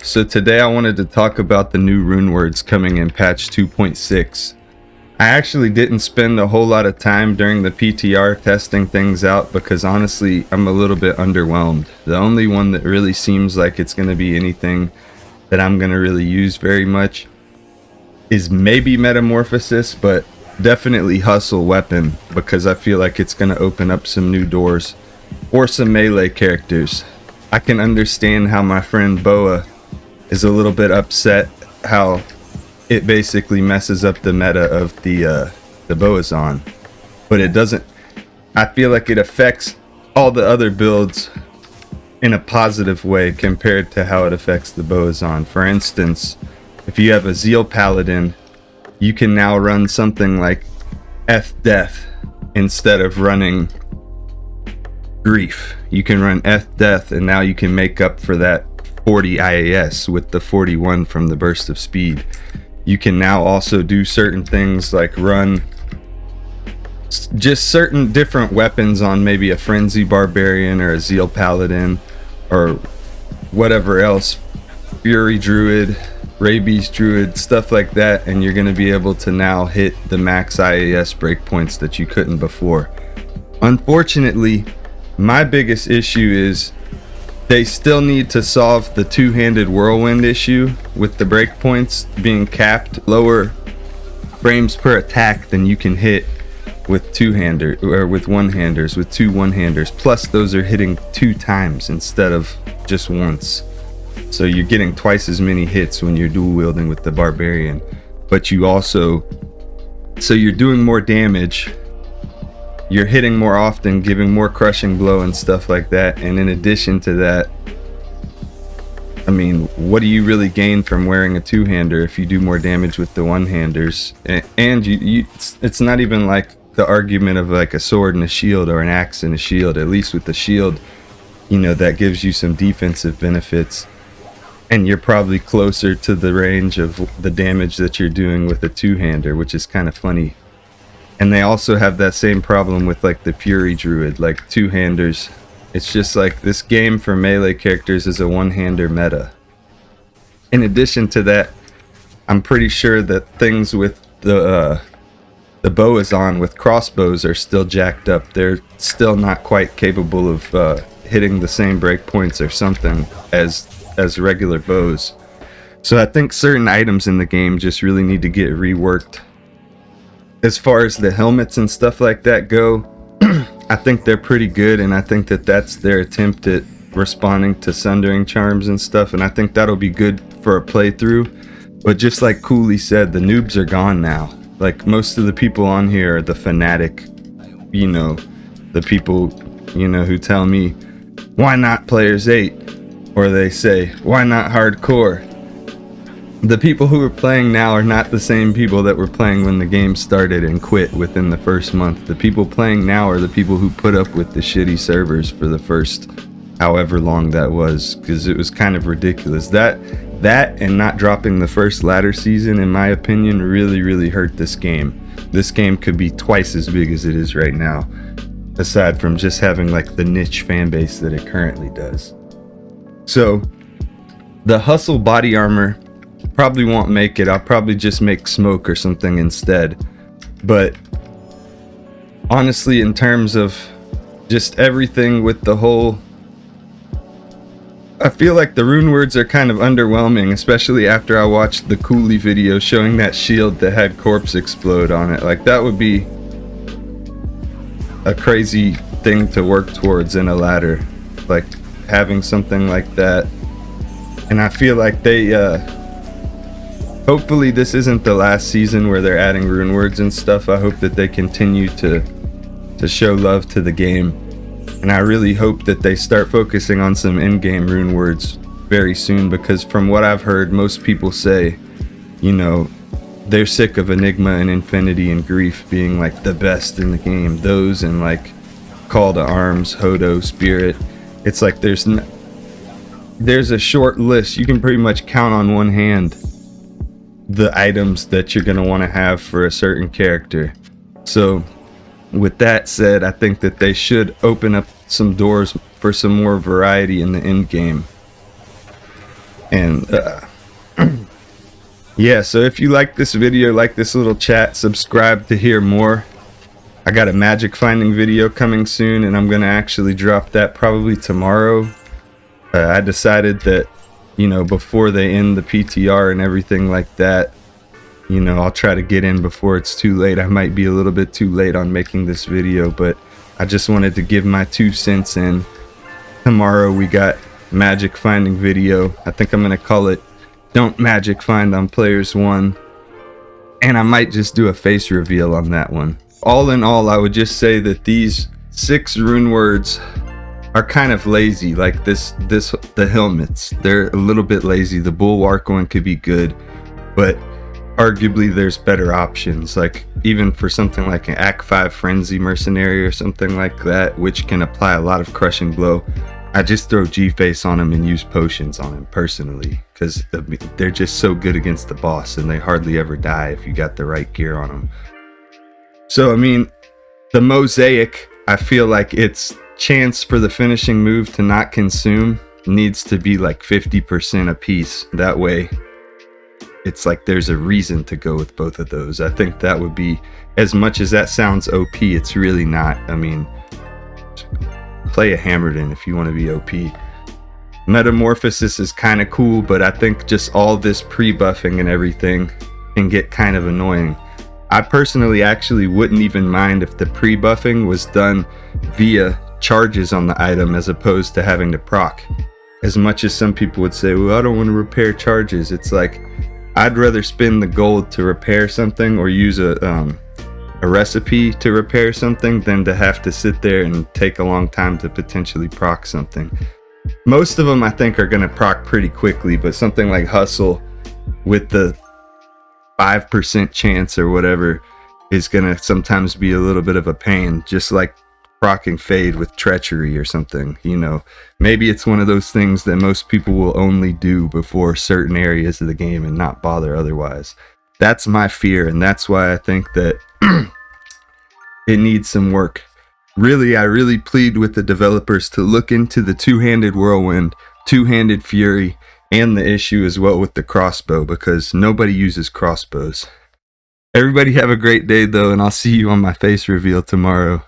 So today I wanted to talk about the new Runewords coming in patch 2.6. I actually didn't spend a whole lot of time during the PTR testing things out because honestly I'm a little bit underwhelmed. The only one that really seems like it's going to be anything that I'm going to really use very much is maybe Metamorphosis, but definitely Hustle Weapon, because I feel like it's going to open up some new doors or some melee characters. I can understand how my friend Boa is a little bit upset how it basically messes up the meta of the Boazon, but it doesn't. I feel like it affects all the other builds in a positive way compared to how it affects the Boazon. For instance, if you have a Zeal Paladin, you can now run something like Death instead of running Grief. You can run Death, and now you can make up for that 40 IAS with the 41 from the Burst of Speed. You can now also do certain things like run just certain different weapons on maybe a Frenzy Barbarian or a Zeal Paladin or whatever else, Fury Druid, Rabies Druid, stuff like that, and you're going to be able to now hit the max IAS breakpoints that you couldn't before. Unfortunately, my biggest issue is they still need to solve the two-handed whirlwind issue with the breakpoints being capped lower frames per attack than you can hit with two-hander or with one-handers, with two one-handers. Plus those are hitting 2 times instead of just once. So you're getting twice as many hits when you're dual wielding with the barbarian, but you also, so you're doing more damage, you're hitting more often, giving more crushing blow and stuff like that. And in addition to that, I mean, what do you really gain from wearing a two-hander if you do more damage with the one-handers? And it's not even like the argument of like a sword and a shield or an axe and a shield. At least with the shield, you know, that gives you some defensive benefits, and you're probably closer to the range of the damage that you're doing with a two-hander, which is kind of funny. And they also have that same problem with like the Fury Druid, like two-handers. It's just like this game for melee characters is a one-hander meta. In addition to that, I'm pretty sure that things with the Boazon with crossbows are still jacked up. They're still not quite capable of hitting the same breakpoints or something as regular bows. So I think certain items in the game just really need to get reworked. As far as the helmets and stuff like that go, I think they're pretty good, and I think that that's their attempt at responding to Sundering Charms and stuff, and I think that'll be good for a playthrough. But just like Cooley said, the noobs are gone now. Like, most of the people on here are the fanatic, you know, the people, you know, who tell me, why not Players 8? Or they say, why not Hardcore? The people who are playing now are not the same people that were playing when the game started and quit within the first month. The people playing now are the people who put up with the shitty servers for the first however long that was, because it was kind of ridiculous. That and not dropping the first ladder season, in my opinion, really hurt this game. This game could be twice as big as it is right now, aside from just having like the niche fan base that it currently does. So the Hustle body armor probably won't make it. I'll probably just make Smoke or something instead. But honestly, in terms of just everything with the whole, I feel like the Runewords are kind of underwhelming, especially after I watched the Cooley video showing that shield that had Corpse Explode on it. Like, that would be a crazy thing to work towards in a ladder, like having something like that. And I feel like they hopefully this isn't the last season where they're adding Runewords and stuff. I hope that they continue to show love to the game. And I really hope that they start focusing on some in-game Runewords very soon, because from what I've heard, most people say, you know, they're sick of Enigma and Infinity and Grief being like the best in the game. Those and like Call to Arms, Hodo, Spirit. It's like there's a short list. You can pretty much count on one hand the items that you're going to want to have for a certain character. So with that said, I think that they should open up some doors for some more variety in the end game. And yeah, so if you like this video, like this little chat, subscribe to hear more. I got a magic finding video coming soon, and I'm gonna actually drop that probably tomorrow. I decided that, you know, before they end the PTR and everything like that, you know, I'll try to get in before it's too late. I might be a little bit too late on making this video, but I just wanted to give my 2 cents in. Tomorrow we got magic finding video. I think I'm gonna call it Don't Magic Find on Players 1, and I might just do a face reveal on that one. All in all, I would just say that these 6 rune words are kind of lazy. Like the helmets, they're a little bit lazy. The bulwark one could be good, but arguably there's better options, like even for something like an Act 5 Frenzy Mercenary or something like that, which can apply a lot of crushing blow. I just throw G-Face on him and use potions on him personally, because they're just so good against the boss, and they hardly ever die if you got the right gear on them. So I mean, the Mosaic, I feel like its chance for the finishing move to not consume needs to be like 50% a piece. That way it's like there's a reason to go with both of those. I think that would be, as much as that sounds OP, it's really not. I mean, play a Hammerden if you want to be OP. Metamorphosis is kind of cool, but I think just all this pre-buffing and everything can get kind of annoying. I personally actually wouldn't even mind if the pre-buffing was done via charges on the item as opposed to having to proc. As much as some people would say, well, I don't want to repair charges, it's like, I'd rather spend the gold to repair something or use a recipe to repair something than to have to sit there and take a long time to potentially proc something. Most of them I think are going to proc pretty quickly, but something like Hustle with the 5% chance or whatever is going to sometimes be a little bit of a pain, just like proccing Fade with Treachery or something. You know, maybe it's one of those things that most people will only do before certain areas of the game and not bother otherwise. That's my fear, and that's why I think that it needs some work. Really, I really plead with the developers to look into the two-handed Whirlwind, two-handed Fury, and the issue as well with the crossbow, because nobody uses crossbows. Everybody have a great day though, and I'll see you on my face reveal tomorrow.